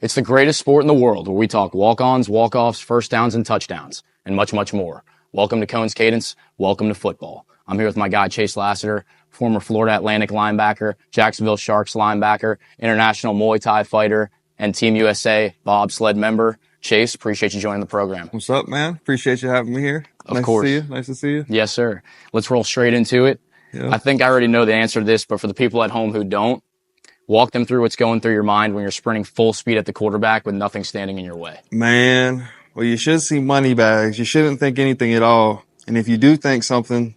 It's the greatest sport in the world where we talk walk-ons, walk-offs, first downs, and touchdowns, and much, much more. Welcome to Cone's Cadence. Welcome to football. I'm here with my guy, Chase Lasater, former Florida Atlantic linebacker, Jacksonville Sharks linebacker, international Muay Thai fighter, and Team USA Bobsled member. Chase, appreciate you joining the program. What's up, man? Appreciate you having me here. Of course. To see you. Nice to see you. Yes, sir. Let's roll straight into it. Yeah. I think I already know the answer to this, but for the people at home who don't, walk them through what's going through your mind when you're sprinting full speed at the quarterback with nothing standing in your way. Man, well, you should see money bags. You shouldn't think anything at all. And if you do think something,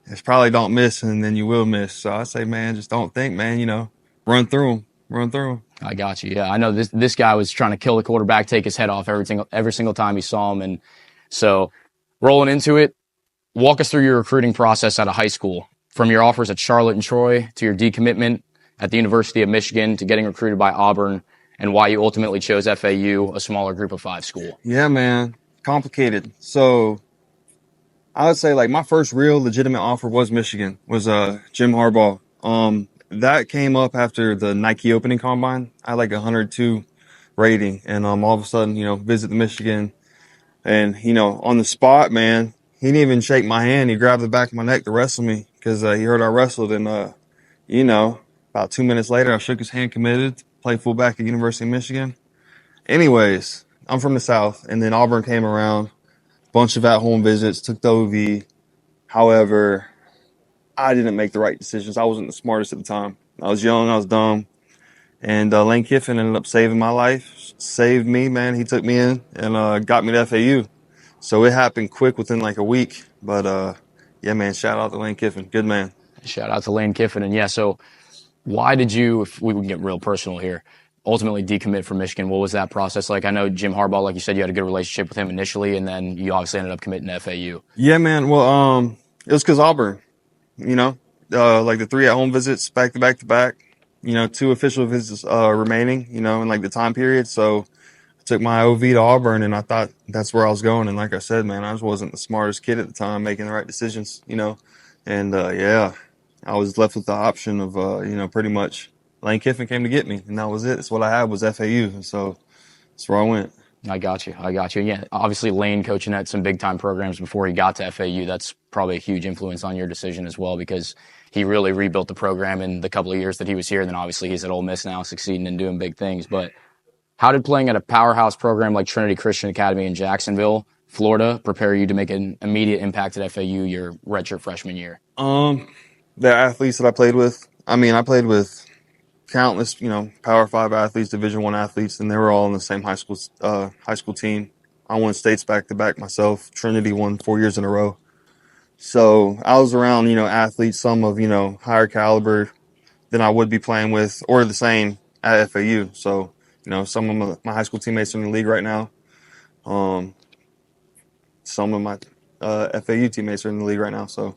it's probably don't miss, and then you will miss. So I say, man, just don't think, man. You know, run through them. Run through them. I got you. Yeah, I know this guy was trying to kill the quarterback, take his head off every single time he saw him. And so rolling into it, walk us through your recruiting process out of high school, from your offers at Charlotte and Troy to your decommitment at the University of Michigan to getting recruited by Auburn, and why you ultimately chose FAU, a smaller group of 5 school. Yeah, man. Complicated. So I would say like my first real legitimate offer was Michigan, was Jim Harbaugh. That came up after the Nike opening combine. I had like 102 rating, and all of a sudden, visit the Michigan, and on the spot, man, he didn't even shake my hand. He grabbed the back of my neck to wrestle me because he heard I wrestled, and about 2 minutes later, I shook his hand, committed, played fullback at University of Michigan. Anyways, I'm from the South, and then Auburn came around, bunch of at-home visits, took the OV. However, I didn't make the right decisions. I wasn't the smartest at the time. I was young, I was dumb. And Lane Kiffin ended up saving my life, saved me, man. He took me in and got me to FAU. So it happened quick within like a week. But, yeah, man, shout out to Lane Kiffin. Good man. Shout out to Lane Kiffin. And, yeah, so why did you, if we can get real personal here, ultimately decommit from Michigan? What was that process like? I know Jim Harbaugh, like you said, you had a good relationship with him initially, and then you obviously ended up committing to FAU. Yeah, man. Well, it was because Auburn, like the 3 at-home visits back to back to back, 2 official visits remaining, in like the time period. So I took my OV to Auburn, and I thought that's where I was going. And like I said, man, I just wasn't the smartest kid at the time making the right decisions, and yeah. I was left with the option of, pretty much Lane Kiffin came to get me, and that was it. That's what I had was FAU, and so that's where I went. I got you. Yeah, obviously Lane coaching at some big-time programs before he got to FAU, that's probably a huge influence on your decision as well, because he really rebuilt the program in the couple of years that he was here, and then obviously he's at Ole Miss now, succeeding and doing big things. But how did playing at a powerhouse program like Trinity Christian Academy in Jacksonville, Florida, prepare you to make an immediate impact at FAU your redshirt freshman year? The athletes that I played with, I played with countless, Power 5 athletes, Division I athletes, and they were all on the same high school team. I won states back to back myself. Trinity won 4 years in a row. So I was around, athletes, some of, higher caliber than I would be playing with, or the same at FAU. So, some of my high school teammates are in the league right now. Some of my FAU teammates are in the league right now. So,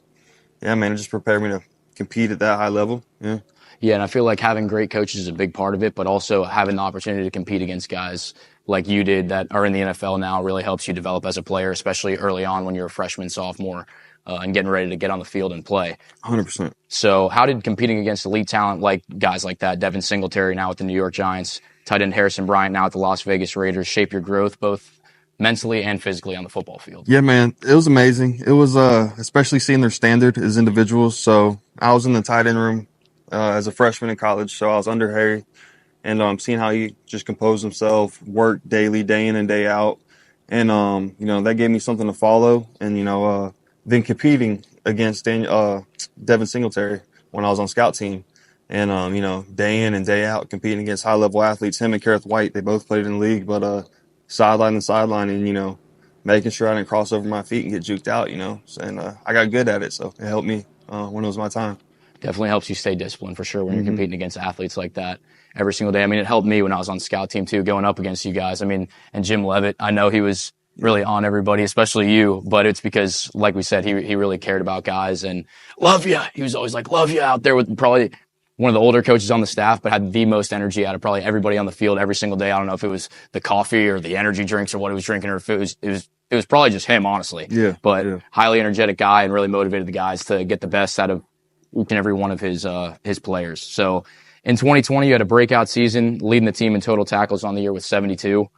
yeah, man, it just prepared me to compete at that high level. Yeah. Yeah, and I feel like having great coaches is a big part of it, but also having the opportunity to compete against guys like you did that are in the NFL now really helps you develop as a player, especially early on when you're a freshman, sophomore, and getting ready to get on the field and play. 100%. So how did competing against elite talent like guys like that, Devin Singletary now with the New York Giants, tight end Harrison Bryant now with the Las Vegas Raiders, shape your growth both mentally and physically on the football field? Yeah, man, it was amazing. It was especially seeing their standard as individuals. So I was in the tight end room as a freshman in college, so I was under Harry, and seeing how he just composed himself, worked daily, day in and day out, and that gave me something to follow. And then competing against Devin Singletary when I was on scout team, and day in and day out competing against high level athletes. Him and Kareth White, they both played in the league, but sideline to sideline, and making sure I didn't cross over my feet and get juked out, and I got good at it, so it helped me when it was my time. Definitely helps you stay disciplined for sure when you're competing against athletes like that every single day. It helped me when I was on scout team too, going up against you guys. And Jim Levitt, I know he was really on everybody, especially you, but it's because, like we said, he really cared about guys and love you. He was always like, love you out there, with probably one of the older coaches on the staff, but had the most energy out of probably everybody on the field every single day. I don't know if it was the coffee or the energy drinks or what he was drinking, or if it was probably just him, honestly. Yeah. But highly energetic guy and really motivated the guys to get the best out of each and every one of his players. So In 2020, you had a breakout season, leading the team in total tackles on the year with 72,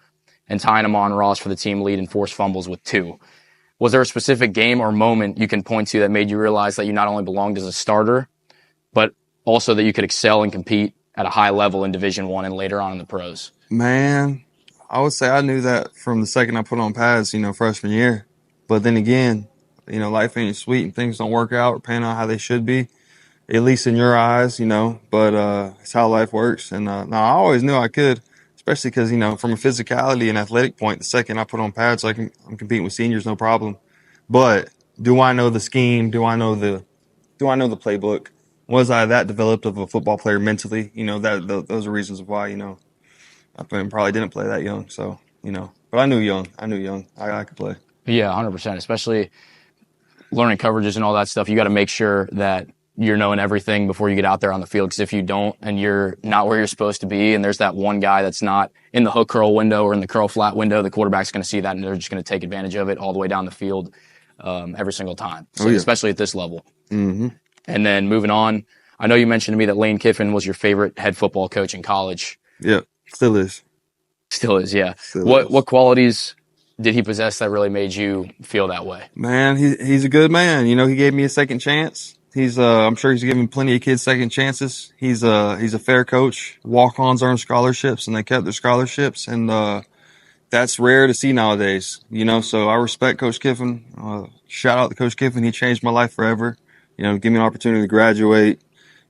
and tying Amon Ross for the team lead in forced fumbles with 2. Was there a specific game or moment you can point to that made you realize that you not only belonged as a starter, but also that you could excel and compete at a high level in Division I and later on in the pros? Man, I would say I knew that from the second I put on pads, freshman year. But then again, life ain't sweet and things don't work out or pan out how they should be, at least in your eyes, but it's how life works. And no, I always knew I could, especially because, from a physicality and athletic point, the second I put on pads, I'm competing with seniors, no problem. But do I know the scheme? Do I know the playbook? Was I that developed of a football player mentally? Those are reasons why, I probably didn't play that young. So, but I knew young. I could play. Yeah, 100%, especially learning coverages and all that stuff. You got to make sure that you're knowing everything before you get out there on the field. Because if you don't and you're not where you're supposed to be, and there's that one guy that's not in the hook curl window or in the curl flat window, the quarterback's going to see that and they're just going to take advantage of it all the way down the field every single time. So, especially at this level. Mm-hmm. And then moving on, I know you mentioned to me that Lane Kiffin was your favorite head football coach in college. Yeah, still is. Still is, yeah. What qualities did he possess that really made you feel that way? Man, he's a good man. He gave me a second chance. I'm sure he's given plenty of kids second chances. He's a fair coach. Walk-ons earn scholarships, and they kept their scholarships, and that's rare to see nowadays. So I respect Coach Kiffin. Shout out to Coach Kiffin. He changed my life forever. Give me an opportunity to graduate.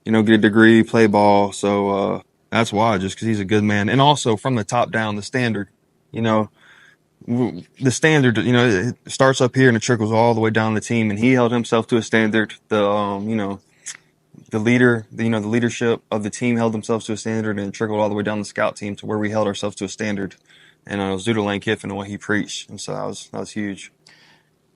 Get a degree, play ball. So that's why, just because he's a good man, and also from the top down, the standard. The standard, it starts up here and it trickles all the way down the team. And he held himself to a standard. The leadership of the team held themselves to a standard, and it trickled all the way down the scout team to where we held ourselves to a standard. And it was due to Lane Kiffin and what he preached. And so that was huge.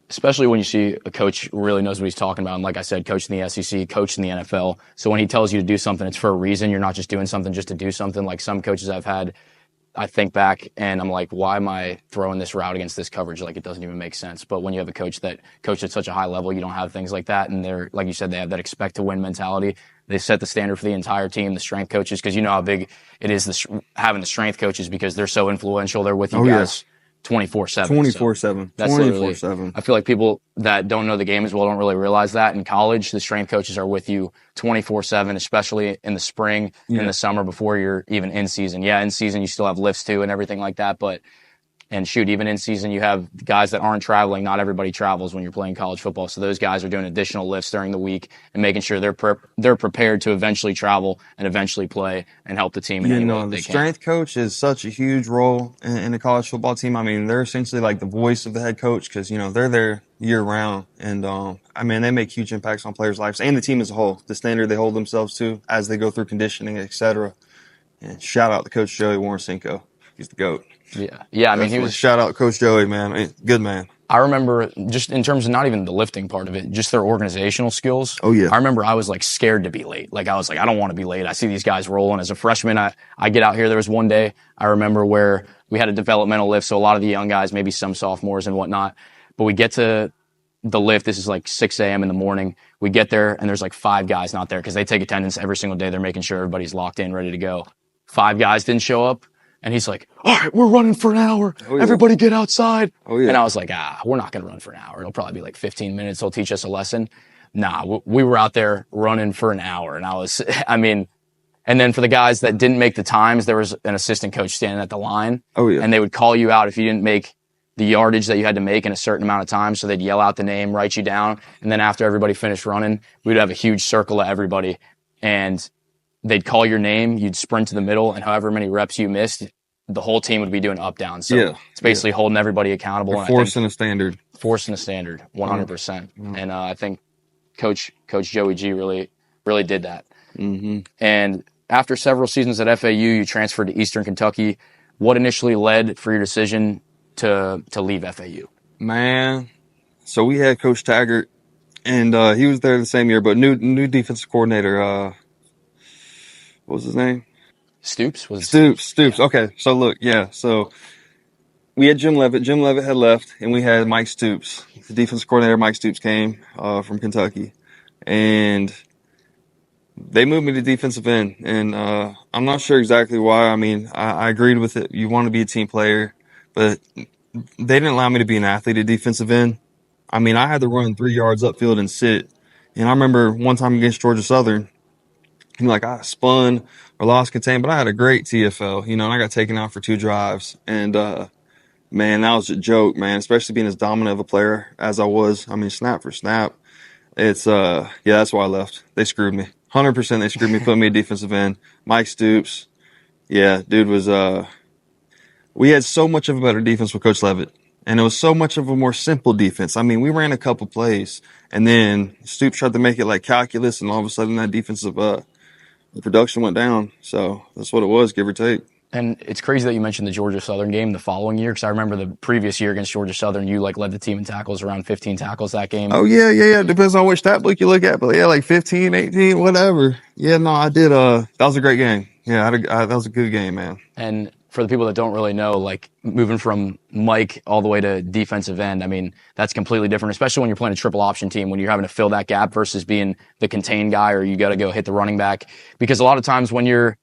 Especially when you see a coach who really knows what he's talking about. And like I said, coach in the SEC, coach in the NFL. So when he tells you to do something, it's for a reason. You're not just doing something just to do something. Like some coaches I've had, I think back and I'm like, why am I throwing this route against this coverage? Like, it doesn't even make sense. But when you have a coach that coached at such a high level, you don't have things like that. And they're, like you said, they have that expect to win mentality. They set the standard for the entire team, the strength coaches, because you know how big it is having the strength coaches because they're so influential. They're with you guys 24/7. 24/7. That's 24/7. I feel like people that don't know the game as well don't really realize that. In college, the strength coaches are with you 24/7, especially in the spring, in the summer, before you're even in season. Yeah, in season, you still have lifts too and everything like that. And shoot, even in season, you have guys that aren't traveling. Not everybody travels when you're playing college football. So those guys are doing additional lifts during the week and making sure they're prepared to eventually travel and eventually play and help the team in any way they can. The strength coach is such a huge role in the college football team. I mean, they're essentially like the voice of the head coach because, they're there year round. And, they make huge impacts on players' lives and the team as a whole. The standard they hold themselves to as they go through conditioning, etc. And shout out to Coach Joey Warrensenko. He's the GOAT. Yeah. I mean, he was. Shout out Coach Joey, man. Good man. I remember just in terms of not even the lifting part of it, just their organizational skills. Oh, yeah. I remember I was like scared to be late. Like I was like, I don't want to be late. I see these guys rolling. As a freshman, I get out here. There was one day I remember where we had a developmental lift. So a lot of the young guys, maybe some sophomores and whatnot, but we get to the lift. This is like 6 a.m. in the morning. We get there and there's like 5 guys not there because they take attendance every single day. They're making sure everybody's locked in, ready to go. 5 guys didn't show up. And he's like, all right, we're running for an hour. Oh, yeah. Everybody get outside. Oh, yeah. And I was like, we're not going to run for an hour. It'll probably be like 15 minutes. They'll teach us a lesson. Nah, we were out there running for an hour. And and then for the guys that didn't make the times, there was an assistant coach standing at the line. Oh, yeah. And they would call you out if you didn't make the yardage that you had to make in a certain amount of time. So they'd yell out the name, write you down. And then after everybody finished running, we'd have a huge circle of everybody. And they'd call your name, you'd sprint to the middle, and however many reps you missed, the whole team would be doing up down. So it's basically holding everybody accountable. And forcing a standard. Forcing a standard, 100%. Mm-hmm. And I think Coach Joey G really did that. Mm-hmm. And after several seasons at FAU, you transferred to Eastern Kentucky. What initially led for your decision to leave FAU? Man, so we had Coach Taggart, and he was there the same year, but new defensive coordinator, what was his name? Stoops? Stoops. Yeah. Okay. So look, so we had Jim Leavitt. Jim Leavitt had left, and we had Mike Stoops. The defensive coordinator, Mike Stoops, came from Kentucky. And they moved me to defensive end, and I'm not sure exactly why. I mean, I agreed with it. You want to be a team player, but they didn't allow me to be an athlete at defensive end. I mean, I had to run 3 yards upfield and sit. And I remember one time against Georgia Southern, like I spun or lost contain, but I had a great TFL, and I got taken out for 2 drives. And man, that was a joke, man, especially being as dominant of a player as I was. I mean, snap for snap. It's yeah, that's why I left. They screwed me. 100% they screwed me, put me at defensive end. Mike Stoops. Yeah, dude was we had so much of a better defense with Coach Levitt. And it was so much of a more simple defense. I mean, we ran a couple plays, and then Stoops tried to make it like calculus, and all of a sudden that defensive production went down. So that's what it was, give or take. And it's crazy that you mentioned the Georgia Southern game the following year, because I remember the previous year against Georgia Southern, you led the team in tackles, around 15 tackles that game. Oh, yeah. Depends on which stat book you look at, but yeah, like 15, 18, whatever. Yeah, no, I did. That was a great game. Yeah, that was a good game, man. And for the people that don't really know, like moving from Mike all the way to defensive end, I mean, that's completely different, especially when you're playing a triple option team, when you're having to fill that gap versus being the contained guy, or you got to go hit the running back. Because a lot of times when you're,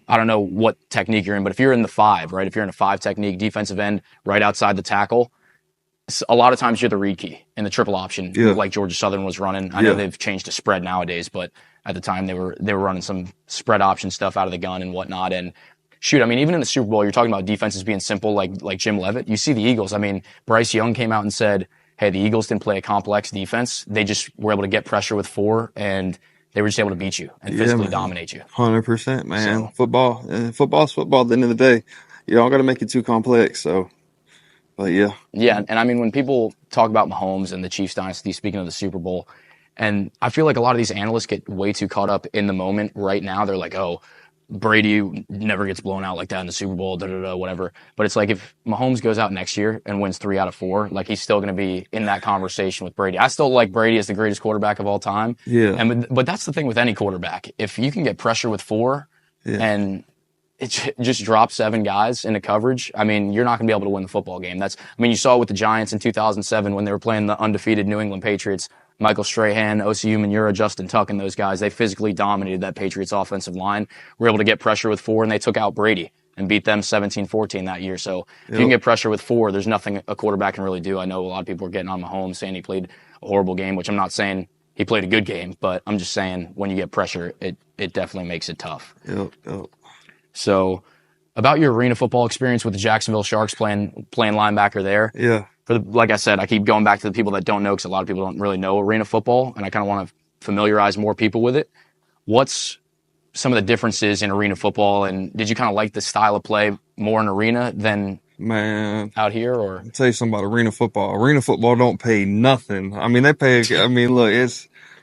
I don't know what technique you're in, but if you're in the 5, right? If you're in a 5 technique, defensive end, right outside the tackle, a lot of times you're the read key in the triple option, like Georgia Southern was running. I know they've changed to spread nowadays, but at the time they were running some spread option stuff out of the gun and whatnot. And shoot, I mean, even in the Super Bowl, you're talking about defenses being simple, like Jim Levitt. You see the Eagles. I mean, Bryce Young came out and said, hey, the Eagles didn't play a complex defense. They just were able to get pressure with 4, and they were just able to beat you and physically dominate you. 100%, man. So, football's football at the end of the day. You don't got to make it too complex. So, but yeah. Yeah, and I mean, when people talk about Mahomes and the Chiefs dynasty, speaking of the Super Bowl, and I feel like a lot of these analysts get way too caught up in the moment right now. They're like, oh, Brady never gets blown out like that in the Super Bowl, whatever. But it's like if Mahomes goes out next year and wins 3 out of 4, like he's still going to be in that conversation with Brady. I still like Brady as the greatest quarterback of all time. Yeah. But that's the thing with any quarterback. If you can get pressure with 4 and it just drops 7 guys into coverage, I mean, you're not going to be able to win the football game. You saw it with the Giants in 2007 when they were playing the undefeated New England Patriots. Michael Strahan, Osi Umenyiora, Justin Tuck, and those guys, they physically dominated that Patriots offensive line. Were able to get pressure with 4, and they took out Brady and beat them 17-14 that year. So if you can get pressure with 4, there's nothing a quarterback can really do. I know a lot of people are getting on Mahomes saying he played a horrible game, which I'm not saying he played a good game, but I'm just saying when you get pressure, it definitely makes it tough. Yep. So about your arena football experience with the Jacksonville Sharks playing linebacker there. Yeah. Like I said, I keep going back to the people that don't know, because a lot of people don't really know arena football, and I kind of want to familiarize more people with it. What's some of the differences in arena football, and did you kind of like the style of play more in arena than out here? Or I'll tell you something about arena football. Arena football don't pay nothing. I mean, they pay. I mean, look,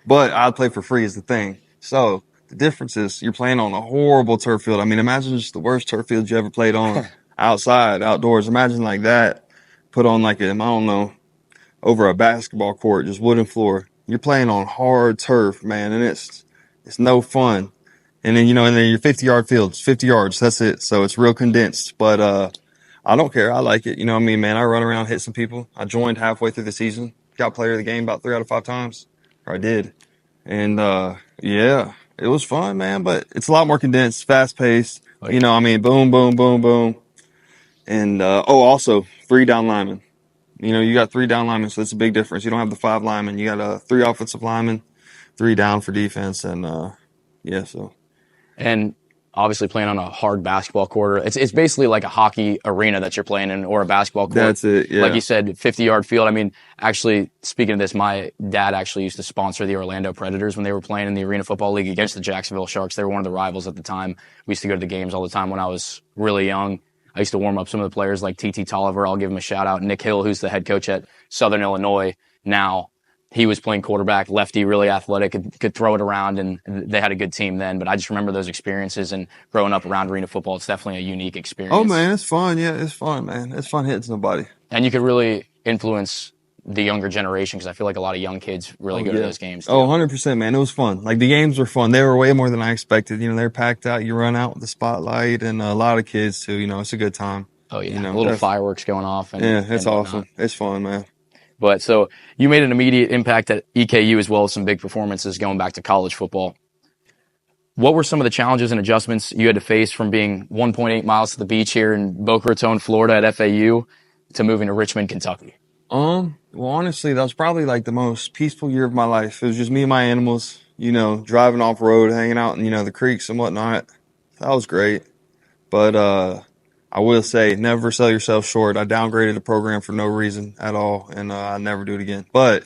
but I play for free is the thing. So the difference is you're playing on a horrible turf field. I mean, imagine just the worst turf field you ever played on, outdoors. Imagine like that. Put on like I don't know, over a basketball court, just wooden floor. You're playing on hard turf, man, and it's no fun. And then, and then your 50-yard fields, 50 yards, that's it. So it's real condensed. But I don't care. I like it. You know what I mean, man? I run around, hit some people. I joined halfway through the season. Got player of the game about 3 out of 5 times. Or I did. And yeah, it was fun, man. But it's a lot more condensed, fast-paced. You know, I mean, boom, boom, boom, boom. And, also, 3 down linemen. You got 3 down linemen, so it's a big difference. You don't have the 5 linemen. You got 3 offensive linemen, 3 down for defense, and, yeah, so. And obviously playing on a hard basketball court, it's basically like a hockey arena that you're playing in, or a basketball court. That's it, yeah. Like you said, 50-yard field. I mean, actually, speaking of this, my dad actually used to sponsor the Orlando Predators when they were playing in the Arena Football League against the Jacksonville Sharks. They were one of the rivals at the time. We used to go to the games all the time when I was really young. I used to warm up some of the players like T.T. Tolliver. I'll give him a shout out. Nick Hill, who's the head coach at Southern Illinois now. He was playing quarterback, lefty, really athletic, could throw it around, and they had a good team then. But I just remember those experiences, and growing up around arena football, it's definitely a unique experience. Oh, man, it's fun. Yeah, it's fun, man. It's fun hitting somebody. And you could really influence the younger generation, because I feel like a lot of young kids really go to those games too. 100%, man. It was fun. Like, the games were fun. They were way more than I expected. They're packed out. You run out with the spotlight, and a lot of kids too. It's a good time. Oh, yeah. Little fireworks going off. It's awesome. It's fun, man. But so you made an immediate impact at EKU as well as some big performances going back to college football. What were some of the challenges and adjustments you had to face from being 1.8 miles to the beach here in Boca Raton, Florida at FAU to moving to Richmond, Kentucky? Well, honestly, that was probably like the most peaceful year of my life. It was just me and my animals, driving off road, hanging out in, the creeks and whatnot. That was great. But, I will say, never sell yourself short. I downgraded the program for no reason at all, and I'll never do it again. But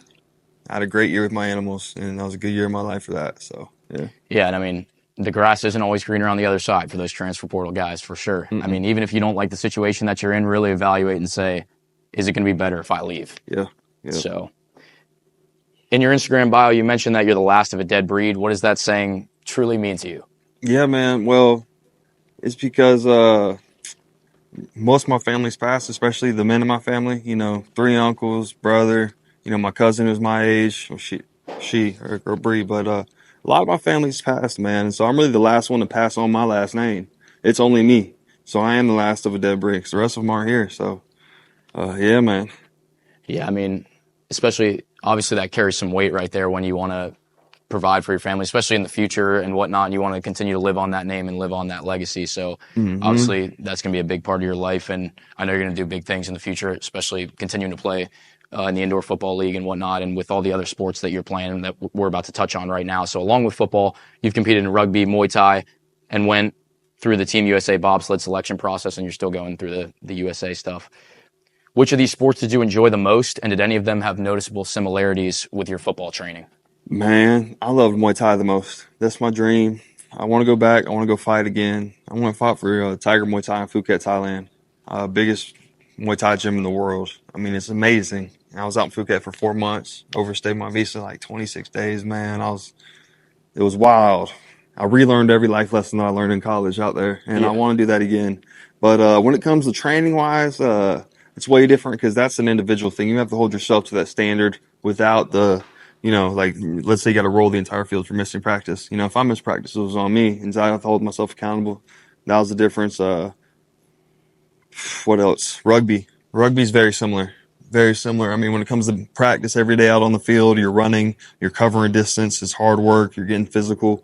I had a great year with my animals, and that was a good year of my life for that. So, yeah. Yeah, and I mean, the grass isn't always greener on the other side for those transfer portal guys, for sure. Mm-mm. I mean, even if you don't like the situation that you're in, really evaluate and say, is it going to be better if I leave? Yeah. So, in your Instagram bio, you mentioned that you're the last of a dead breed. What does that saying truly mean to you? Yeah, man. Well, it's because most of my family's passed, especially the men in my family. 3 uncles, brother. My cousin who's my age. Well, she or Bree, but a lot of my family's passed, man. And so I'm really the last one to pass on my last name. It's only me, so I am the last of a dead breed. The rest of them aren't here. So, yeah, man. Yeah, I mean, especially obviously that carries some weight right there when you want to provide for your family, especially in the future and whatnot. And you want to continue to live on that name and live on that legacy. So obviously that's going to be a big part of your life. And I know you're going to do big things in the future, especially continuing to play in the indoor football league and whatnot, and with all the other sports that you're playing that we're about to touch on right now. So along with football, you've competed in rugby, Muay Thai, and went through the Team USA bobsled selection process, and you're still going through the USA stuff. Which of these sports did you enjoy the most, and did any of them have noticeable similarities with your football training? Man, I loved Muay Thai the most. That's my dream. I want to go back. I want to go fight again. I want to fight for Tiger Muay Thai in Phuket, Thailand. Biggest Muay Thai gym in the world. I mean, it's amazing. I was out in Phuket for 4 months. Overstayed my visa like 26 days, man. It was wild. I relearned every life lesson that I learned in college out there, and I want to do that again. But when it comes to training wise, it's way different because that's an individual thing. You have to hold yourself to that standard without the, like, let's say you got to roll the entire field for missing practice. If I miss practice, it was on me, and so I have to hold myself accountable. That was the difference. What else? Rugby. Rugby's very similar. Very similar. I mean, when it comes to practice every day out on the field, you're running, you're covering distance, it's hard work, you're getting physical.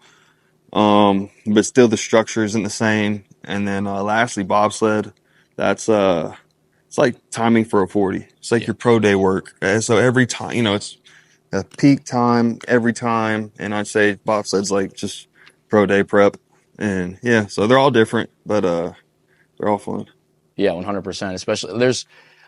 But still the structure isn't the same. And then lastly, bobsled. That's it's like timing for a 40. It's like your pro day work. So every time, it's a peak time every time. And I'd say bobsled's like just pro day prep. And yeah, so they're all different, but they're all fun. Yeah, 100%. Especially there's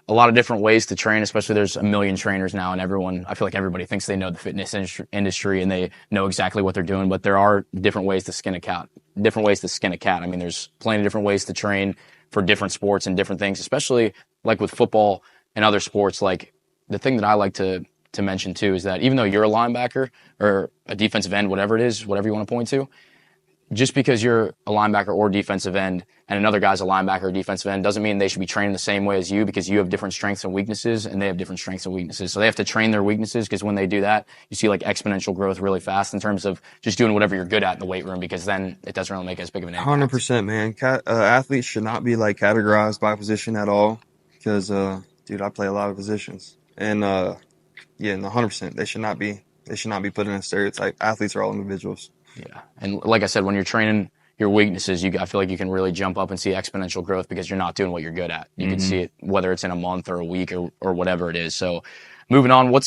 a lot of different ways to train, especially there's a million trainers now, and I feel like everybody thinks they know the fitness industry and they know exactly what they're doing, but there are different ways to skin a cat. I mean, there's plenty of different ways to train for different sports and different things, especially like with football and other sports. Like the thing that I like to mention too is that even though you're a linebacker or a defensive end, whatever it is, whatever you want to point to, just because you're a linebacker or defensive end and another guy's a linebacker or defensive end doesn't mean they should be trained the same way as you, because you have different strengths and weaknesses and they have different strengths and weaknesses. So they have to train their weaknesses, because when they do that, you see like exponential growth really fast in terms of just doing whatever you're good at in the weight room, because then it doesn't really make as big of an impact. 100%, man. Athletes should not be like categorized by position at all, because, dude, I play a lot of positions. And, yeah, 100%. They should not be put in a stereotype. Athletes are all individuals. Yeah. And like I said, when you're training your weaknesses, I feel like you can really jump up and see exponential growth because you're not doing what you're good at. You can see it whether it's in a month or a week or whatever it is. So moving on, who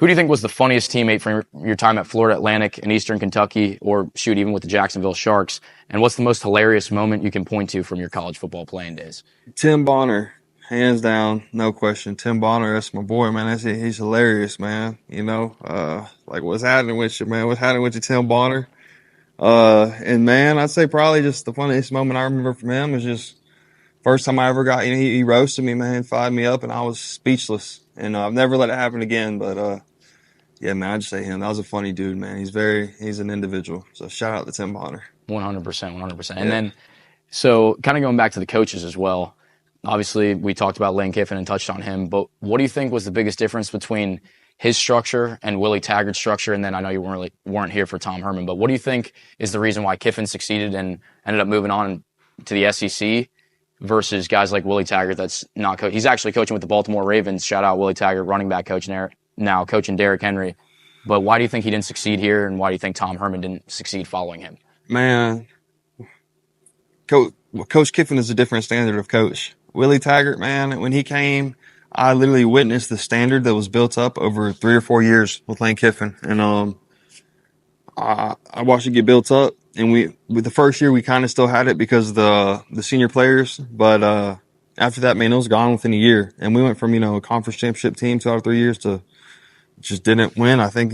do you think was the funniest teammate from your time at Florida Atlantic in Eastern Kentucky, or shoot, even with the Jacksonville Sharks? And what's the most hilarious moment you can point to from your college football playing days? Tim Bonner, hands down, no question. Tim Bonner, that's my boy, man. He's hilarious, man. Like, what's happening with you, man? What's happening with you, Tim Bonner? And man, I'd say probably just the funniest moment I remember from him was just first time I ever got, he roasted me, man, fired me up, and I was speechless. And I've never let it happen again. But yeah, man, I'd say him. That was a funny dude, man. He's an individual. So shout out to Tim Bonner. 100%. And then, so kind of going back to the coaches as well. Obviously, we talked about Lane Kiffin and touched on him, but what do you think was the biggest difference between his structure and Willie Taggart's structure? And then I know you weren't here for Tom Herman, but what do you think is the reason why Kiffin succeeded and ended up moving on to the SEC versus guys like Willie Taggart that's not he's actually coaching with the Baltimore Ravens. Shout out Willie Taggart, running back coach now coaching Derrick Henry. But why do you think he didn't succeed here, and why do you think Tom Herman didn't succeed following him? Man, Coach Kiffin is a different standard of coach. Willie Taggart, man, when he came, I literally witnessed the standard that was built up over 3 or 4 years with Lane Kiffin. And I watched it get built up, and with the first year we kind of still had it because of the senior players, but after that, man, it was gone within a year, and we went from a conference championship team 2 out of 3 years to just didn't win. I think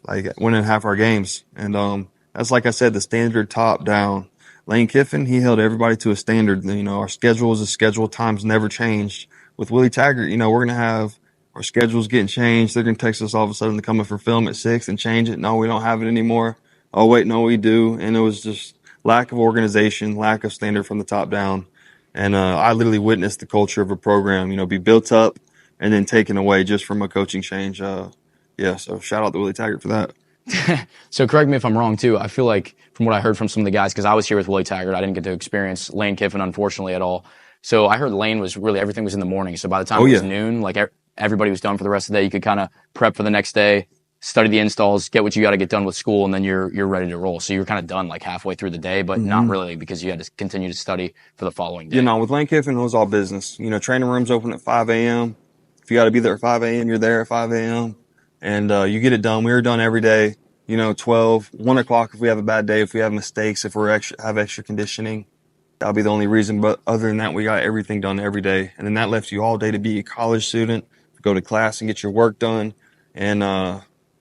like winning half our games, and that's like I said, the standard top down. Lane Kiffin, he held everybody to a standard. Our schedule was a schedule. Times never changed. With Willie Taggart, we're gonna have our schedules getting changed. They're going to text us all of a sudden to come in for film at 6 and change it. No, we don't have it anymore. Oh, wait, no, we do. And it was just lack of organization, lack of standard from the top down. And I literally witnessed the culture of a program, be built up and then taken away just from a coaching change. Yeah, so shout out to Willie Taggart for that. So correct me if I'm wrong too. I feel like from what I heard from some of the guys, because I was here with Willie Taggart, I didn't get to experience Lane Kiffin, unfortunately, at all. So I heard Lane was really, everything was in the morning. So by the time it was noon, like everybody was done for the rest of the day. You could kind of prep for the next day, study the installs, get what you got to get done with school, and then you're ready to roll. So you're kind of done like halfway through the day, but not really, because you had to continue to study for the following day. With Lane Kiffin, it was all business. Training rooms open at 5 a.m. If you got to be there at 5 a.m., you're there at 5 a.m. And you get it done. We were done every day. 12, 1 o'clock if we have a bad day, if we have mistakes, if we have extra conditioning. That'll be the only reason. But other than that, we got everything done every day. And then that left you all day to be a college student, go to class and get your work done. And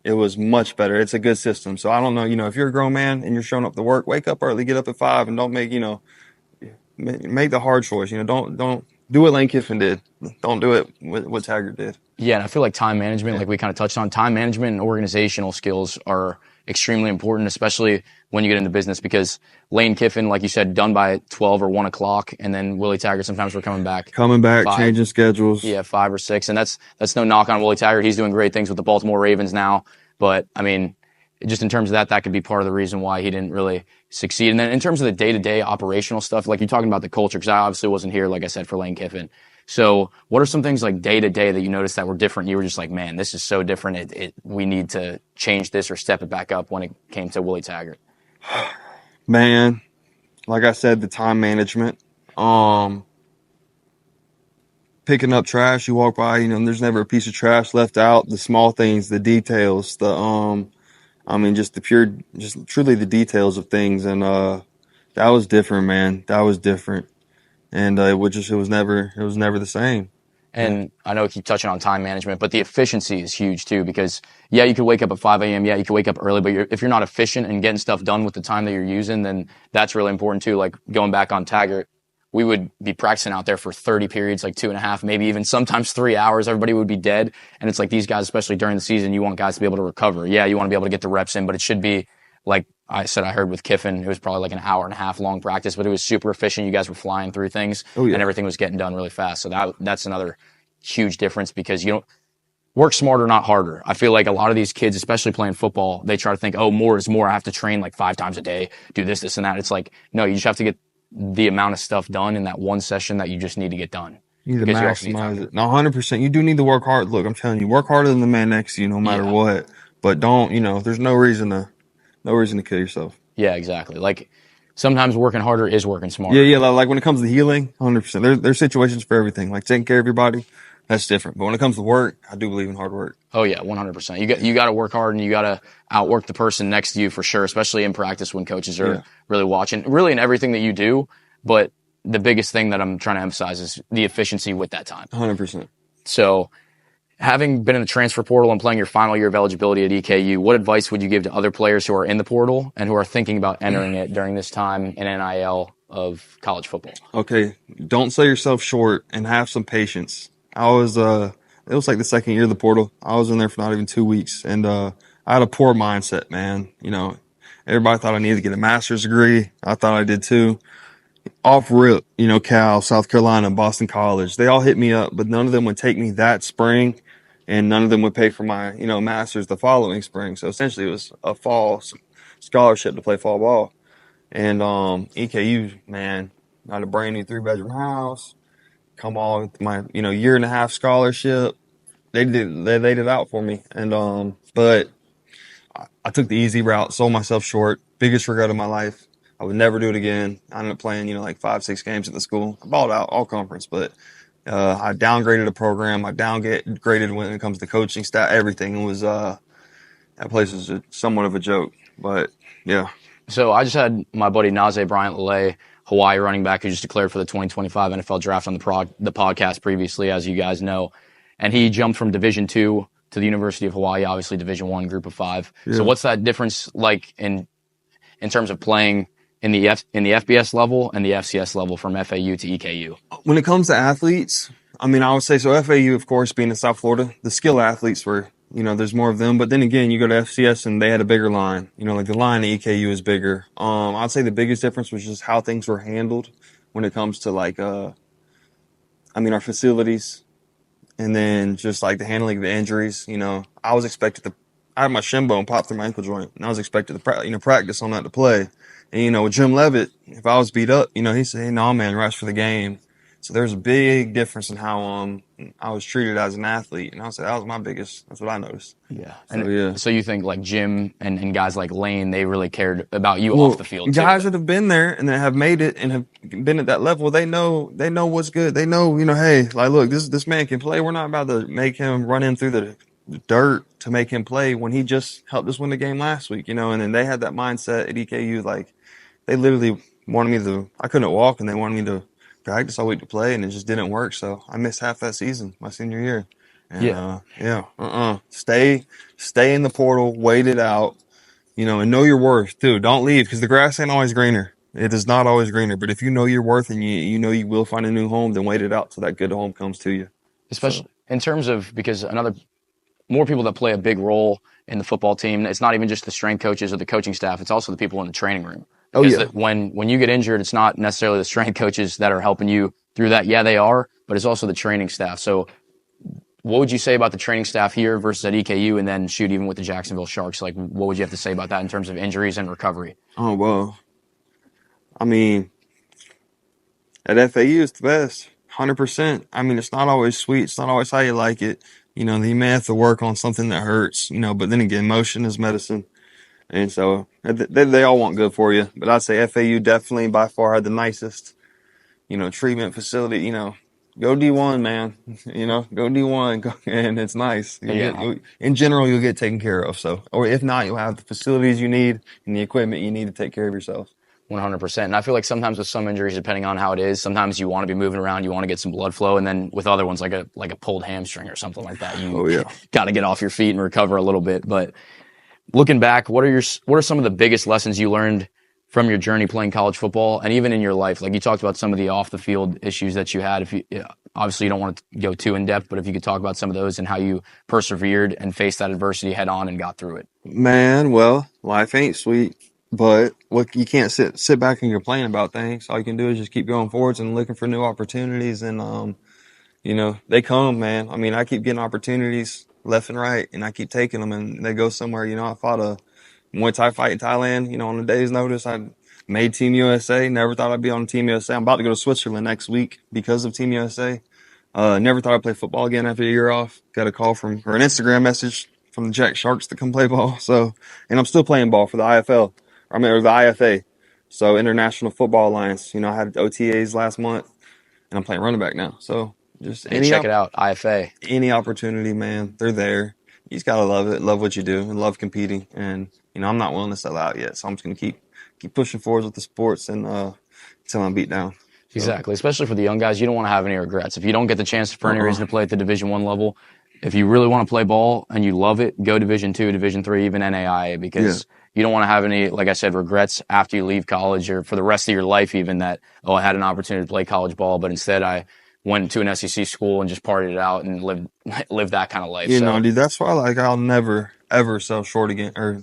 it was much better. It's a good system. So I don't know, if you're a grown man and you're showing up to work, wake up early, get up at 5, and don't make the hard choice. Don't do what Lane Kiffin did. Don't do it what Taggart did. Yeah, and I feel like time management, like we kind of touched on, time management and organizational skills are extremely important, especially when you get into business, because Lane Kiffin, like you said, done by 12 or 1 o'clock, and then Willie Taggart, sometimes we're coming back, 5, changing schedules. Yeah, 5 or 6, and that's no knock on Willie Taggart. He's doing great things with the Baltimore Ravens now, but I mean, just in terms of that could be part of the reason why he didn't really succeed. And then in terms of the day-to-day operational stuff, like you're talking about the culture, because I obviously wasn't here, like I said, for Lane Kiffin. So what are some things like day-to-day that you noticed that were different? You were just like, man, this is so different. We need to change this or step it back up when it came to Willie Taggart. Man, like I said, the time management. Picking up trash, you walk by, there's never a piece of trash left out. The small things, the details, just truly the details of things. And that was different, man. That was different. And it was never the same. And I know I keep touching on time management, but the efficiency is huge too, because yeah, you could wake up at 5 a.m. Yeah, you could wake up early, but if you're not efficient and getting stuff done with the time that you're using, then that's really important too. Like going back on Taggart, we would be practicing out there for 30 periods, like 2.5, maybe even sometimes 3 hours. Everybody would be dead. And it's like these guys, especially during the season, you want guys to be able to recover. Yeah, you want to be able to get the reps in, but it should be like I said, I heard with Kiffin, it was probably like an hour and a half long practice, but it was super efficient. You guys were flying through things and everything was getting done really fast. So that's another huge difference, because you don't work smarter, not harder. I feel like a lot of these kids, especially playing football, they try to think, oh, more is more. I have to train like 5 times a day, do this, and that. It's like, no, you just have to get the amount of stuff done in that one session that you just need to get done. You need to maximize it. No, 100%. You do need to work hard. Look, I'm telling you, work harder than the man next to you, no matter what. But don't, there's no reason to kill yourself. Yeah, exactly. Like sometimes working harder is working smarter. Yeah. Like when it comes to healing, 100%. There's situations for everything. Like taking care of your body, that's different. But when it comes to work, I do believe in hard work. Oh yeah, 100%. You got to work hard, and you got to outwork the person next to you for sure, especially in practice when coaches are really watching, really in everything that you do. But the biggest thing that I'm trying to emphasize is the efficiency with that time. 100%. So having been in the transfer portal and playing your final year of eligibility at EKU, what advice would you give to other players who are in the portal and who are thinking about entering it during this time in NIL of college football? Okay, don't sell yourself short and have some patience. It was like the second year of the portal. I was in there for not even 2 weeks, and I had a poor mindset, man. Everybody thought I needed to get a master's degree. I thought I did too. Off rip, Cal, South Carolina, Boston College, they all hit me up, but none of them would take me that spring, and none of them would pay for my, master's the following spring. So essentially it was a fall scholarship to play fall ball. And EKU, man, got a brand new 3-bedroom house, come on with my, year and a half scholarship. They laid it out for me. And but I took the easy route, sold myself short, biggest regret of my life. I would never do it again. I ended up playing, like 5-6 games at the school. I balled out all conference, but I downgraded the program. I downgraded when it comes to coaching staff. Everything was that place was somewhat of a joke. But yeah. So I just had my buddy Bryant, Hawaii running back, who just declared for the 2025 NFL draft on the podcast previously, as you guys know, and he jumped from Division II to the University of Hawaii, obviously Division I, Group of Five. Yeah. So what's that difference like in terms of playing in the FBS level and the FCS level from FAU to EKU? When it comes to athletes, I mean, I would say so. FAU, of course, being in South Florida, the skill athletes were, there's more of them. But then again, you go to FCS and they had a bigger line. Like the line at EKU is bigger. I'd say the biggest difference was just how things were handled when it comes to like, our facilities, and then just like the handling of the injuries. I was expected I had my shin bone pop through my ankle joint, and I was expected to practice on that to play. And, with Jim Levitt, if I was beat up, he said, hey, no, man, rest for the game. So there's a big difference in how I was treated as an athlete. And I would say that was that's what I noticed. Yeah. So you think like Jim and guys like Lane, they really cared about you off the field too? Guys that have been there and that have made it and have been at that level, they know what's good. They know, hey, like, look, this man can play. We're not about to make him run in through the dirt to make him play when he just helped us win the game last week, and then they had that mindset at EKU. Like, they literally wanted me I couldn't walk, and they wanted me to practice all week to play, and it just didn't work. So I missed half that season, my senior year. And, Stay in the portal, wait it out, and know your worth too. Don't leave, because the grass ain't always greener. It is not always greener. But if you know your worth and you know you will find a new home, then wait it out till that good home comes to you. Especially in terms of, because more people that play a big role in the football team, it's not even just the strength coaches or the coaching staff, it's also the people in the training room. Because when you get injured, it's not necessarily the strength coaches that are helping you through that. Yeah, they are, but it's also the training staff. So what would you say about the training staff here versus at EKU, and then even with the Jacksonville Sharks? Like, what would you have to say about that in terms of injuries and recovery? Oh, well, I mean, at FAU, it's the best, 100%. I mean, it's not always sweet. It's not always how you like it. You may have to work on something that hurts, but then again, motion is medicine. And so they all want good for you. But I'd say FAU definitely by far had the nicest, treatment facility. Go D1, man. Go D1, and it's nice. In general, you'll get taken care of. So, or if not, you'll have the facilities you need and the equipment you need to take care of yourself. 100%. And I feel like sometimes with some injuries, depending on how it is, sometimes you want to be moving around, you want to get some blood flow, and then with other ones, like a pulled hamstring or something like that, you got to get off your feet and recover a little bit. But looking back, what are some of the biggest lessons you learned from your journey playing college football, and even in your life? Like, you talked about some of the off the field issues that you had. Obviously you don't want to go too in depth, but if you could talk about some of those and how you persevered and faced that adversity head on and got through it. Man, well, life ain't sweet, but you can't sit back and complain about things. All you can do is just keep going forwards and looking for new opportunities, and they come, man. I mean, I keep getting opportunities left and right, and I keep taking them, and they go somewhere. I fought a Muay Thai fight in Thailand, on a day's notice. I made Team USA. Never thought I'd be on Team USA. I'm about to go to Switzerland next week because of Team USA. Never thought I'd play football again after a year off. Got a call or an Instagram message from the Jack Sharks to come play ball. So, and I'm still playing ball for the IFL, or the IFA. So, International Football Alliance. I had OTAs last month, and I'm playing running back now. So, just check it out, IFA. Any opportunity, man, they're there. You just gotta love it, love what you do, and love competing. And I'm not willing to sell out yet, so I'm just gonna keep pushing forward with the sports and until I'm beat down. So. Exactly, especially for the young guys, you don't want to have any regrets. If you don't get the chance for any reason to play at the Division I level, if you really want to play ball and you love it, go Division II, Division III, even NAIA, because you don't want to have any, like I said, regrets after you leave college or for the rest of your life even that, I had an opportunity to play college ball, but instead I went to an SEC school and just partied it out and lived that kind of life. Dude, that's why I'll never ever sell short again, or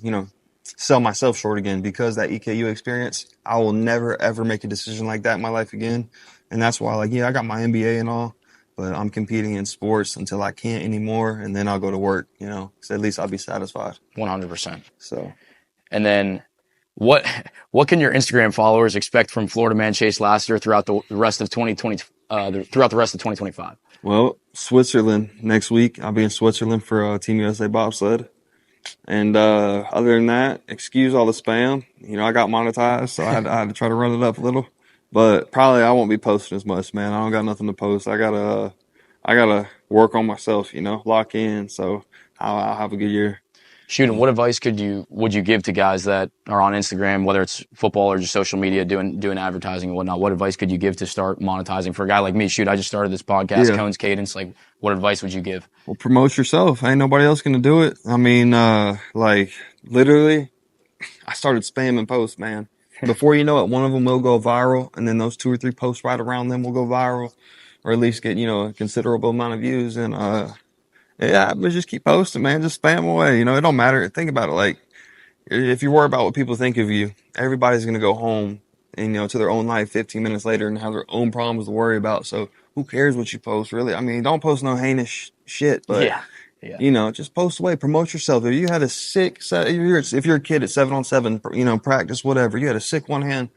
sell myself short again, because that EKU experience. I will never ever make a decision like that in my life again, and that's why I got my MBA and all, but I'm competing in sports until I can't anymore, and then I'll go to work. So at least I'll be satisfied. 100%. So, and then what can your Instagram followers expect from Florida man Chase Lasater throughout the rest of 2020? Throughout the rest of 2025? Well, Switzerland next week. I'll be in Switzerland for Team USA Bobsled. And other than that, excuse all the spam. I got monetized, so I had to try to run it up a little. But probably I won't be posting as much, man. I don't got nothing to post. I gotta work on myself, lock in. So I'll have a good year. Shoot, and what advice would you give to guys that are on Instagram, whether it's football or just social media, doing advertising and whatnot? What advice could you give to start monetizing for a guy like me? Shoot, I just started this podcast, Yeah. Cone's Cadence. Like, what advice would you give? Well, promote yourself. Ain't nobody else gonna do it. I mean, like literally, I started spamming posts, man. Before you know it, one of them will go viral, and then those 2 or 3 posts right around them will go viral, or at least get a considerable amount of views. And yeah, but just keep posting, man. Just spam away. It don't matter. Think about it. Like, if you worry about what people think of you, everybody's gonna go home and to their own life 15 minutes later and have their own problems to worry about. So who cares what you post, really? I mean, don't post no heinous shit, but Yeah. Yeah. just post away, promote yourself. If you had a sick set, if you're a kid at 7-on-7, practice, whatever, you had a sick one hand,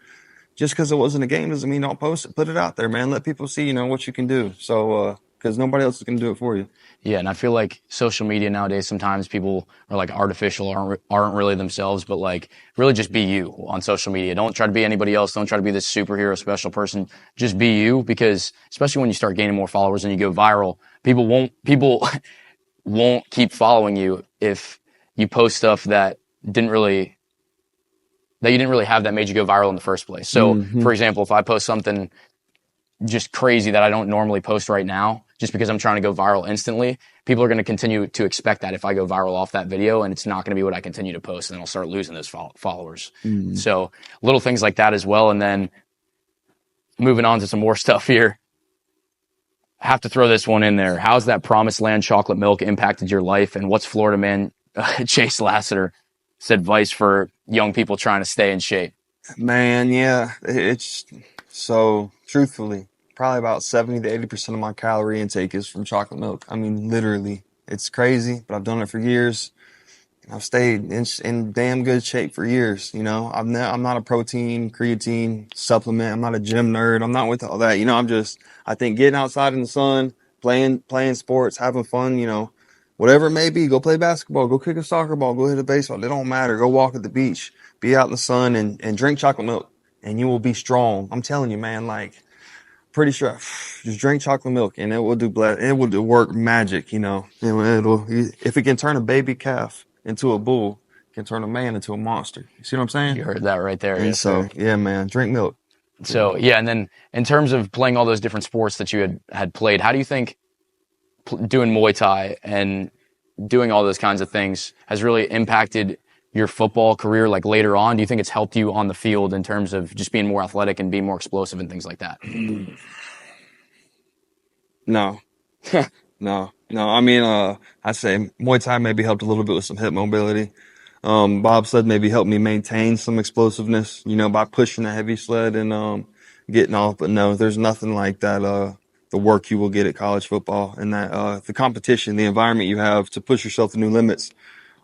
just because it wasn't a game doesn't mean don't post it. Put it out there, man. Let people see, what you can do. So, because nobody else is going to do it for you. Yeah, and I feel like social media nowadays, sometimes people are like artificial, aren't really themselves, but like really just be you on social media. Don't try to be anybody else. Don't try to be this superhero special person. Just be you, because especially when you start gaining more followers and you go viral, people won't keep following you if you post stuff that you didn't really have that made you go viral in the first place. So, for example, if I post something just crazy that I don't normally post right now, just because I'm trying to go viral instantly, people are going to continue to expect that if I go viral off that video, and it's not going to be what I continue to post, and then I'll start losing those followers. So little things like that as well. And then moving on to some more stuff here. I have to throw this one in there. How's that Promised Land chocolate milk impacted your life? And what's Florida man Chase Lasater's advice for young people trying to stay in shape? Man, yeah, it's so truthfully, probably about 70 to 80% of my calorie intake is from chocolate milk. I mean, literally, it's crazy, but I've done it for years. I've stayed in damn good shape for years. I'm not a protein, creatine supplement. I'm not a gym nerd. I'm not with all that. I think getting outside in the sun, playing sports, having fun, whatever it may be, go play basketball, go kick a soccer ball, go hit a baseball. It don't matter. Go walk at the beach, be out in the sun and drink chocolate milk, and you will be strong. I'm telling you, man, like, pretty sure. Just drink chocolate milk and it will do work magic, if it can turn a baby calf into a bull, it can turn a man into a monster. You see what I'm saying? You heard that right there. And Yes, so, sir. yeah, man, drink milk. So yeah, and then in terms of playing all those different sports that you had played, how do you think doing Muay Thai and doing all those kinds of things has really impacted your football career, like later on? Do you think it's helped you on the field in terms of just being more athletic and being more explosive and things like that? No, no. I mean, I'd say Muay Thai maybe helped a little bit with some hip mobility. Bobsled maybe helped me maintain some explosiveness, by pushing the heavy sled and getting off. But no, there's nothing like that. The work you will get at college football and that the competition, the environment you have to push yourself to new limits.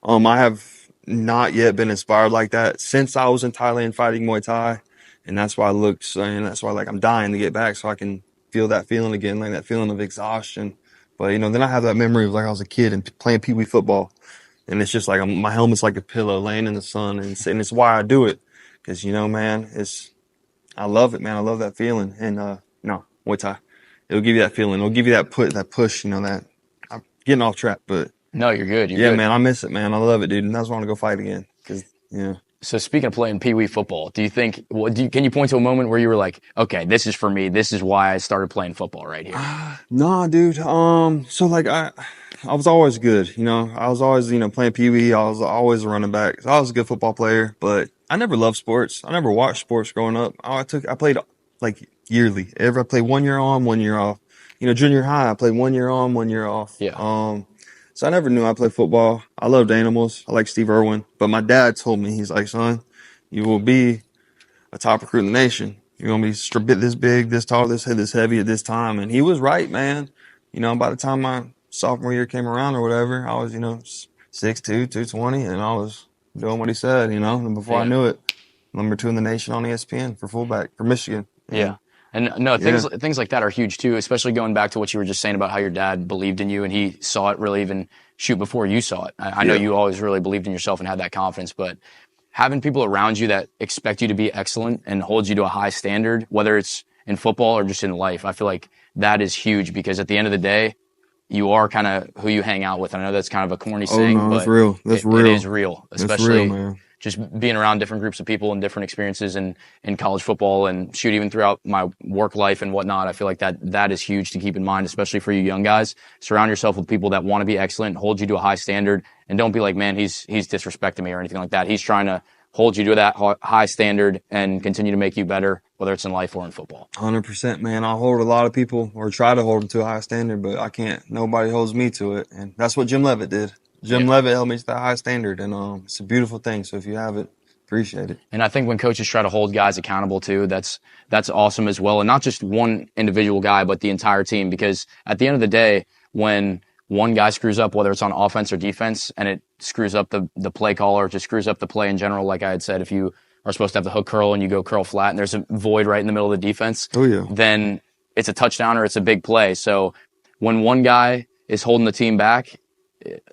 I have not yet been inspired like that since I was in Thailand fighting Muay Thai, and that's why that's why like I'm dying to get back so I can feel that feeling again, like that feeling of exhaustion. But then I have that memory of like I was a kid and playing pee wee football. And it's just like my helmet's like a pillow laying in the sun, and it's why I do it, because man, I love it, man. I love that feeling, and no, Muay Thai, it'll give you that feeling, it'll give you that push, that I'm getting off track, but No, you're good. You're yeah, good. man, I miss it, man. I love it, dude, and that's why I want to go fight again, because yeah. So speaking of playing Pee Wee football, do you think? Can you point to a moment where you were like, okay, this is for me. This is why I started playing football right here? Nah, dude. So like I was always good, I was always, playing Pee Wee. I was always a running back. So I was a good football player, but I never loved sports. I never watched sports growing up. I played like yearly. I played 1 year on, 1 year off. Junior high, I played 1 year on, 1 year off. Yeah. So I never knew I played football. I loved animals. I like Steve Irwin, but my dad told me, he's like, son, you will be a top recruit in the nation. You're going to be this big, this tall, this heavy at this time. And he was right, man. By the time my sophomore year came around or whatever, I was, 6'2", 220, and I was doing what he said, and before I knew it, #2 in the nation on ESPN for fullback for Michigan. Yeah. And no, things like that are huge too, especially going back to what you were just saying about how your dad believed in you and he saw it really even shoot before you saw it. I know you always really believed in yourself and had that confidence, but having people around you that expect you to be excellent and hold you to a high standard, whether it's in football or just in life, I feel like that is huge because at the end of the day, you are kind of who you hang out with. I know that's kind of a corny saying, no, that's but real. That's it real. is real, especially man. just being around different groups of people and different experiences in college football and shoot, even throughout my work life and whatnot. I feel like that is huge to keep in mind, especially for you young guys. Surround yourself with people that want to be excellent, hold you to a high standard, and don't be like, man, he's disrespecting me or anything like that. He's trying to hold you to that high standard and continue to make you better, whether it's in life or in football. 100%, man. I hold a lot of people or try to hold them to a high standard, but I can't. Nobody holds me to it. And that's what Jim Levitt did. Jim Levitt held me to that high standard, and it's a beautiful thing. So if you have it, appreciate it. And I think when coaches try to hold guys accountable too, that's awesome as well. And not just one individual guy, but the entire team. Because at the end of the day, when one guy screws up, whether it's on offense or defense, and it screws up the play call or just screws up the play in general, like I had said, if you are supposed to have the hook curl and you go curl flat and there's a void right in the middle of the defense, then it's a touchdown or it's a big play. So when one guy is holding the team back,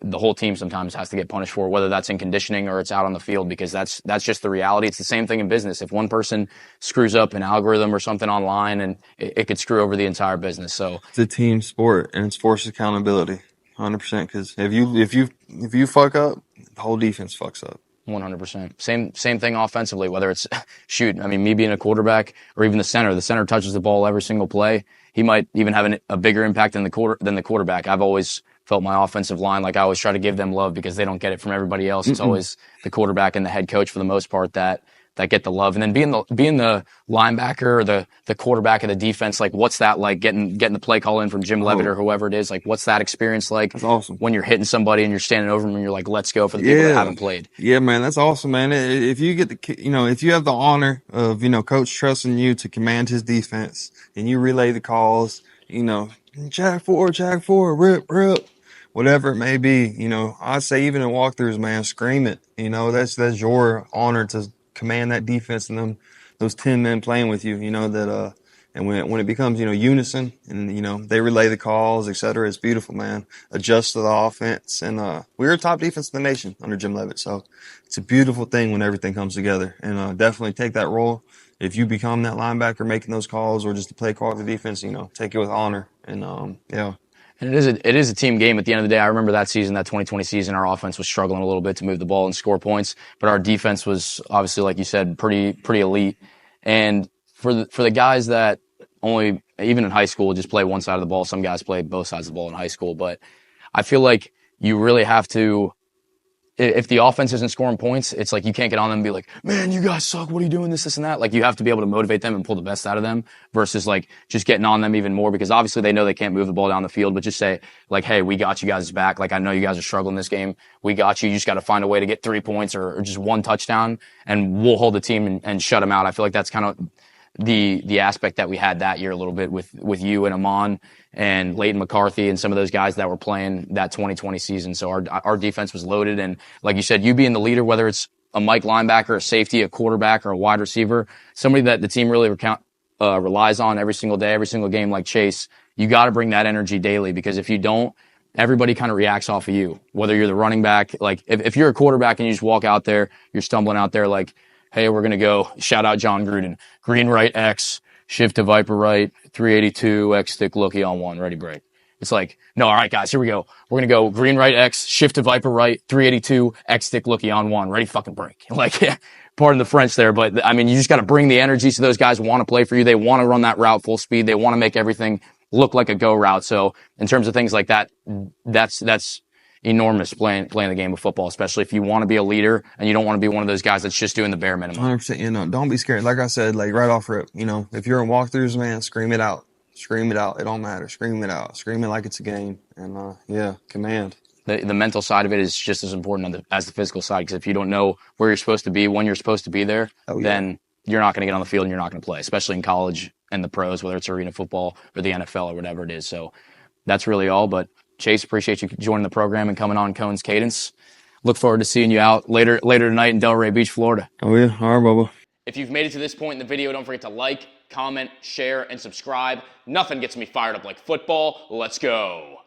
the whole team sometimes has to get punished for, whether that's in conditioning or it's out on the field, because that's just the reality. It's the same thing in business. If one person screws up an algorithm or something online, and it could screw over the entire business. So it's a team sport and it's forced accountability, 100%. Because if you fuck up, the whole defense fucks up. 100%. Same thing offensively, whether it's shoot. I mean, me being a quarterback or even the center touches the ball every single play. He might even have a bigger impact than the quarterback. I've always felt my offensive line, like I always try to give them love because they don't get it from everybody else. It's always the quarterback and the head coach for the most part that get the love. And then being the linebacker or the quarterback of the defense, like what's that like, getting the play call in from Jim Levitt or whoever it is? Like what's that experience like? That's awesome. When you're hitting somebody and you're standing over them and you're like, let's go, for the people that haven't played. Yeah, man, that's awesome, man. If you get if you have the honor of, coach trusting you to command his defense and you relay the calls, jack four, rip, whatever it may be, I say even in walkthroughs, man, scream it. That's your honor to command that defense and those 10 men playing with you, and when it becomes, unison and, they relay the calls, et cetera, it's beautiful, man. Adjust to the offense. And, we're a top defense in the nation under Jim Levitt. So it's a beautiful thing when everything comes together, and, definitely take that role. If you become that linebacker making those calls or just to play call of the defense, take it with honor. And, yeah. And it is a team game at the end of the day. I remember that season, that 2020 season, our offense was struggling a little bit to move the ball and score points, but our defense was obviously, like you said, pretty elite. And for the guys that only, even in high school, just play one side of the ball, some guys play both sides of the ball in high school, but I feel like you really have to, if the offense isn't scoring points, it's like you can't get on them and be like, man, you guys suck. What are you doing? This and that. Like you have to be able to motivate them and pull the best out of them versus like just getting on them even more, because obviously they know they can't move the ball down the field, but just say like, hey, we got you guys back. Like I know you guys are struggling this game. We got you. You just got to find a way to get 3 points or just one touchdown and we'll hold the team and shut them out. I feel like that's kind of the aspect that we had that year a little bit with you and Amon and Leighton McCarthy and some of those guys that were playing that 2020 season. So our defense was loaded. And like you said, you being the leader, whether it's a Mike linebacker, a safety, a quarterback, or a wide receiver, somebody that the team really relies on every single day, every single game, like Chase, you got to bring that energy daily, because if you don't, everybody kind of reacts off of you, whether you're the running back. Like if you're a quarterback and you just walk out there, you're stumbling out there like, hey, we're going to go, shout out John Gruden, green right X, shift to Viper right, 382, X stick looky on one, ready break. It's like, no, all right, guys, here we go. We're going to go green right X, shift to Viper right, 382, X stick looky on one, ready fucking break. Like, yeah, pardon the French there, but I mean, you just got to bring the energy so those guys want to play for you. They want to run that route full speed. They want to make everything look like a go route. So in terms of things like that, that's enormous playing the game of football, especially if you want to be a leader and you don't want to be one of those guys that's just doing the bare minimum. 100%. Don't be scared. Like I said, like right off rip, if you're in walkthroughs, man, scream it out. Scream it out. It don't matter. Scream it out. Scream it like it's a game. And, command. The mental side of it is just as important as the physical side, because if you don't know where you're supposed to be, when you're supposed to be there, then you're not going to get on the field and you're not going to play, especially in college and the pros, whether it's arena football or the NFL or whatever it is. So that's really all. But Chase, appreciate you joining the program and coming on Cone's Cadence. Look forward to seeing you out later tonight in Delray Beach, Florida. Oh, yeah. All right, Bubba. If you've made it to this point in the video, don't forget to like, comment, share, and subscribe. Nothing gets me fired up like football. Let's go.